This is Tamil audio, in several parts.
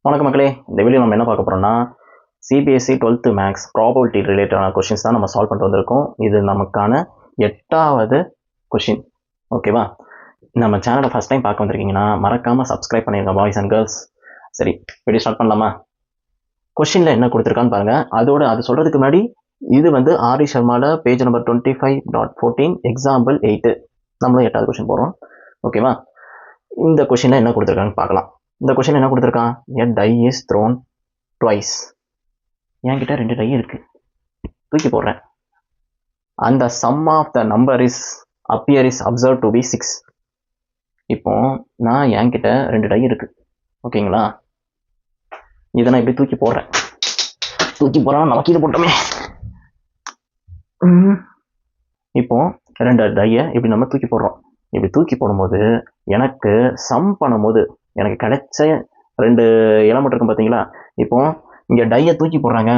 வணக்கம் மக்களே, இந்த வீடியோ நம்ம என்ன பார்க்க போகிறோம்னா சிபிஎஸ்சி 12th மேக்ஸ் ப்ராபபிலிட்டி ரிலேட்டடான கொஷின்ஸ் தான் நம்ம சால்வ் பண்ணிட்டு வந்திருக்கோம். இது நமக்கான 8வது கொஷின். ஓகேவா? நம்ம சேனலை ஃபஸ்ட் டைம் பார்க்க வந்திருக்கீங்கன்னா மறக்காமல் சப்ஸ்கிரைப் பண்ணிடுங்க பாய்ஸ் அண்ட் கேர்ள்ஸ். சரி, வீடியோ ஸ்டார்ட் பண்ணலாமா? கொஷினில் என்ன கொடுத்துருக்கான்னு பாருங்கள். அது சொல்கிறதுக்கு முன்னாடி இது வந்து ஆரி சர்மாவில் பேஜ் நம்பர் 25.14 எக்ஸாம்பிள் 8 நம்மளும் 8வது கொஷின் போகிறோம். ஓகேவா? இந்த கொஷினில் என்ன கொடுத்துருக்கான்னு பார்க்கலாம். இந்த கொஷின் என்ன கொடுத்துருக்கான்? a die is thrown twice. என்கிட்ட 2 டை இருக்கு, தூக்கி போடுறேன். அந்த sum of the number is observed to be 6. இப்போ நான் என்கிட்ட 2 டை இருக்கு, ஓகேங்களா? இதை நான் இப்படி தூக்கி போடுறேன். தூக்கி போடுறோம், நமக்கு இது போட்டோமே. இப்போ 2 டையை இப்படி நம்ம தூக்கி போடுறோம். இப்படி தூக்கி போடும்போது எனக்கு சம் பண்ணும்போது எனக்கு கிடைச்ச 2 எலமெண்ட் இருக்கும் பார்த்தீங்களா? இப்போ இங்கே டையை தூக்கி போடுறாங்க,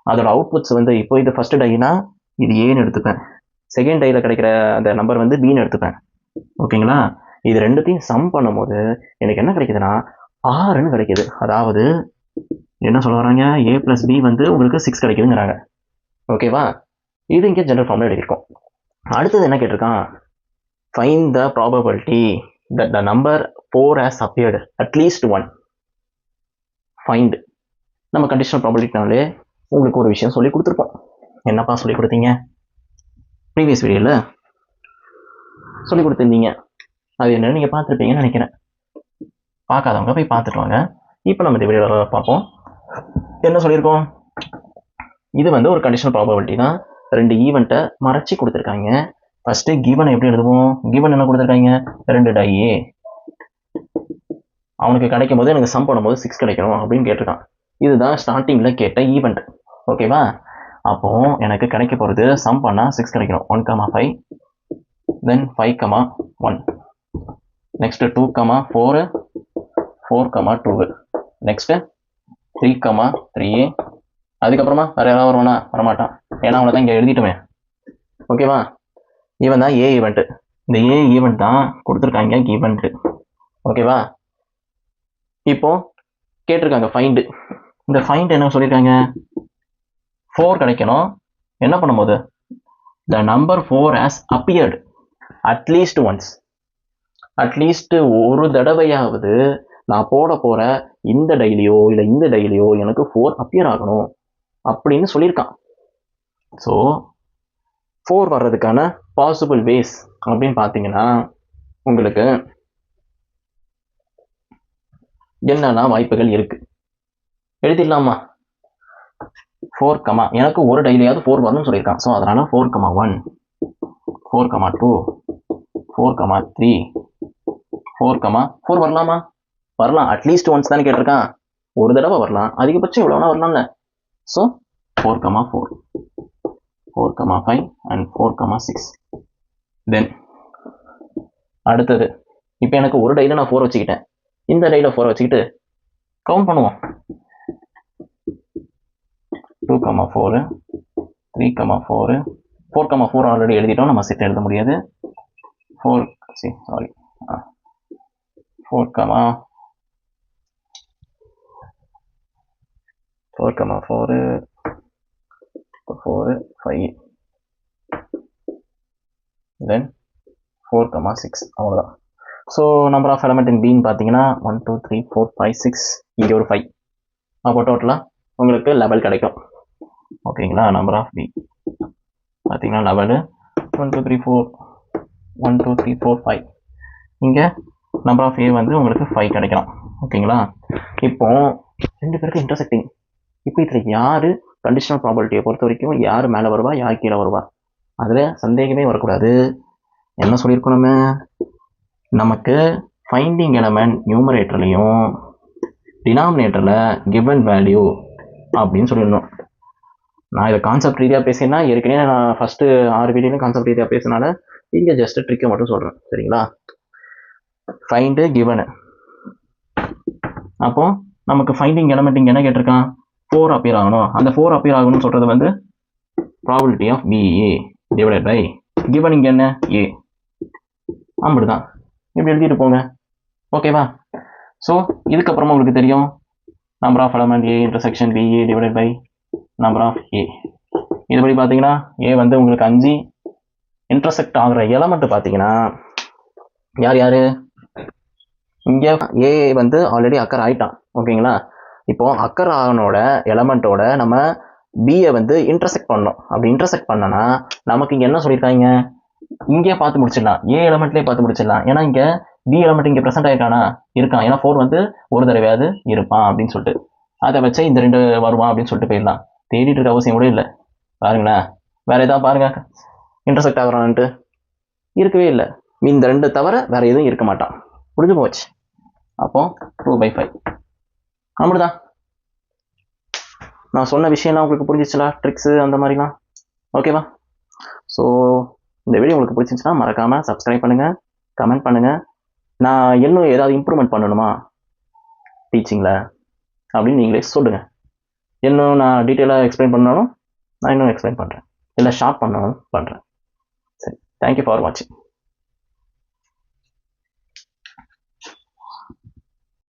அதோட அவுட்புட்ஸ் வந்து இப்போ இது ஃபர்ஸ்ட் டைனா இது ஏன்னு எடுத்துப்பேன், செகண்ட் டையில் கிடைக்கிற அந்த நம்பர் வந்து பின்னு எடுத்துப்பேன், ஓகேங்களா? இது ரெண்டுத்தையும் சம் பண்ணும்போது எனக்கு என்ன கிடைக்குதுன்னா 6ன்னு கிடைக்குது. அதாவது என்ன சொல்ல வராங்க, a + b வந்து உங்களுக்கு 6 கிடைக்குதுங்கிறாங்க. ஓகேவா? இது இங்கே ஜெனரல் ஃபார்ம்ல எழுதியிருக்கோம். அடுத்தது என்ன கேட்டிருக்கான்? Find the probability that the number 4 has appeared at least one. Find. நம்ம கண்டிஷனல் ப்ராபபிலிட்டினாலே உங்களுக்கு ஒரு விஷயம் சொல்லி கொடுத்துருப்போம். என்னப்பா சொல்லி கொடுத்தீங்க? ப்ரீவியஸ் வீடியோவில் சொல்லி கொடுத்துருந்தீங்க. அது என்னன்னு நீங்கள் பார்த்துருப்பீங்கன்னு நினைக்கிறேன். பார்க்காதவங்க போய் பார்த்துட்டு வாங்க. இப்போ நம்ம இந்த வீடியோவில் பார்ப்போம். என்ன சொல்லியிருக்கோம்? இது வந்து ஒரு கண்டிஷனல் ப்ராபபிலிட்டி தான். 2 ஈவெண்ட்டை மறைச்சி கொடுத்துருக்காங்க. ஃபர்ஸ்ட் கிவன் எப்படி எழுதுவோம்? கிவன் என்ன கொடுத்துருக்காங்க? 2 டை. அவனுக்கு கிடைக்கும் போது எனக்கு சம் பண்ணும்போது 6 கிடைக்கணும் அப்படின்னு கேட்டிருக்கான். இதுதான் ஸ்டார்டிங்கில் கேட்ட ஈவெண்ட். ஓகேவா? அப்போ எனக்கு கிடைக்க போகிறது சம் பண்ணால் 6 கிடைக்கணும். 1,5 தென் 5,1 நெக்ஸ்ட் 2,4 4,2 நெக்ஸ்ட் 3,3 அதுக்கப்புறமா வேற யாராவது வருவானா? வரமாட்டான், ஏன்னா அவனை தான் இங்கே எழுதிட்டுமே. ஓகேவா? இவன் தான் ஏ ஈவெண்ட். இந்த ஏ ஈவெண்ட் தான் கொடுத்துருக்காங்க ஈவெண்ட். ஓகேவா? இப்போ கேட்டிருக்காங்க ஃபைண்டு. இந்த ஃபைண்ட் என்ன சொல்லியிருக்காங்க? 4 கிடைக்கணும். என்ன பண்ணும்போது the number 4 has appeared at least once. At least ஒரு தடவையாவது நான் போட போற இந்த டைலியோ இல்லை இந்த டைலியோ எனக்கு 4 அப்பியர் ஆகணும் அப்படின்னு சொல்லியிருக்கான். ஸோ 4 வர்றதுக்கான பாசிபிள் வேஸ் அப்படின்னு பார்த்தீங்கன்னா உங்களுக்கு என்னென்ன வாய்ப்புகள் இருக்கு எழுதிடலாமா? 4, எனக்கு ஒரு டைலியாவது 4 வரணும்னு சொல்லியிருக்கான். ஸோ அதனால 4,1 4,2 4,3 4,4 வரலாமா? வரலாம். அட்லீஸ்ட் ஒன்ஸ் தானே கேட்டிருக்கான், ஒரு தடவை வரலாம், அதிகபட்சம் எவ்வளோனா வரலாம்ல. So 4,4 4,5 and 4,6. தென் அடுத்தது இப்போ எனக்கு ஒரு டைல நான் 4 வச்சுக்கிட்டேன். இந்த டைல 4 வச்சுக்கிட்டு கவுண்ட் பண்ணுவோம். 2,4 3,4 4,4 ஆல்ரெடி எழுதிட்டோம், நம்ம செட் எழுத முடியாது. 4 5 தென் 4,6 அவ்வளோதான். So number of element in பின்னு பார்த்தீங்கன்னா 1 2 3 4 5 6, இங்கே ஒரு 5. அப்போ டோட்டலாக உங்களுக்கு 11 கிடைக்கும். ஓகேங்களா? நம்பர் ஆஃப் பி பார்த்தீங்கன்னா 11 1 2 3 4 1 2 3 4 5. இங்கே நம்பர் ஆஃப் ஏ வந்து உங்களுக்கு 5 கிடைக்கலாம். ஓகேங்களா? இப்போ 2 பேருக்கு இன்டர்செக்டிங். இப்போ இதில் யார் கண்டிஷனல் ப்ராபபிலிட்டியை பொறுத்த வரைக்கும் யார் மேலே வருவா, யார் கீழே வருவா, அதில் சந்தேகமே வரக்கூடாது. என்ன சொல்லியிருக்கோம் நம்ம? நமக்கு ஃபைண்டிங் எலமெண்ட் நியூமரேட்டர்லையும் டினாமினேட்டரில் கிவன் வேல்யூ அப்படின்னு சொல்லிடணும். நான் இதை கான்செப்ட் ரீதியாக பேசினா ஏற்கனவே நான் ஃபஸ்ட்டு 6 வீடியோலையும் கான்செப்ட் ரீதியாக பேசினால இங்கே ஜஸ்ட் ட்ரிக்கை மட்டும் சொல்கிறேன். சரிங்களா? ஃபைண்டு கிவனு. அப்போ நமக்கு ஃபைண்டிங் எலமெண்ட் இங்கே என்ன கேட்டிருக்கான்? 4 அப்பியர் ஆகணும். அந்த 4 அப்பியர் ஆகணும்னு சொல்கிறது வந்து probability of PA divided by given இங்கே என்ன ஏ. அப்படிதான், இப்படி எழுதிட்டு போங்க. ஓகேவா? ஸோ இதுக்கப்புறமா உங்களுக்கு தெரியும் number of element A intersection B A divided by number of A. இதுபடி பார்த்தீங்கன்னா ஏ வந்து உங்களுக்கு 5 இன்டர்செக்ட் ஆகிற எலமெண்ட் பார்த்தீங்கன்னா யார் யார் இங்கே ஏ வந்து ஆல்ரெடி அக்கர் ஆகிட்டான். ஓகேங்களா? இப்போ அக்கர் ஆகனோட எலமெண்ட்டோட நம்ம பியை வந்து இன்டர்செக்ட் பண்ணோம். அப்படி இன்டர்செக்ட் பண்ணனா நமக்கு இங்கே என்ன சொல்லியிருக்காங்க, இங்கே பார்த்து முடிச்சிடலாம், ஏ எலமெண்ட்லேயே பார்த்து முடிச்சிடலாம். ஏன்னா இங்கே பி எலமெண்ட் இங்கே ப்ரெசென்ட் ஆகிருக்கானா, இருக்கான். ஏன்னா 4 வந்து ஒரு தடவையாவது இருப்பான் அப்படின்னு சொல்லிட்டு அதை வச்சு இந்த 2 வருவான் அப்படின்னு சொல்லிட்டு போயிடலாம். தேடிட்டு இருக்க அவசியம் கூட இல்லை. பாருங்களேன், வேற ஏதாவது பாருங்க இன்டர்செக்ட் ஆகிறான்ட்டு, இருக்கவே இல்லை. இந்த 2 தவிர வேற எதுவும் இருக்க மாட்டான். முடிஞ்சு போச்சு. அப்போ 2/5 அப்படிதான். நான் சொன்ன விஷயம்லாம் உங்களுக்கு புரிஞ்சிச்சுங்களா? ட்ரிக்ஸு அந்த மாதிரிலாம் ஓகேவா? ஸோ இந்த வீடியோ உங்களுக்கு பிடிச்சிருந்துச்சுன்னா மறக்காமல் சப்ஸ்கிரைப் பண்ணுங்கள், கமெண்ட் பண்ணுங்கள். நான் இன்னும் ஏதாவது இம்ப்ரூவ்மெண்ட் பண்ணணுமா டீச்சிங்கில் அப்படின்னு நீங்களே சொல்லுங்கள். இன்னும் நான் டீட்டெயிலாக எக்ஸ்பிளைன் பண்ணாலும் நான் இன்னும் எக்ஸ்பிளைன் பண்ணுறேன், இல்லை ஷார்ட் பண்ணாலும் பண்ணுறேன். சரி, தேங்க்யூ ஃபார் வாட்சிங்.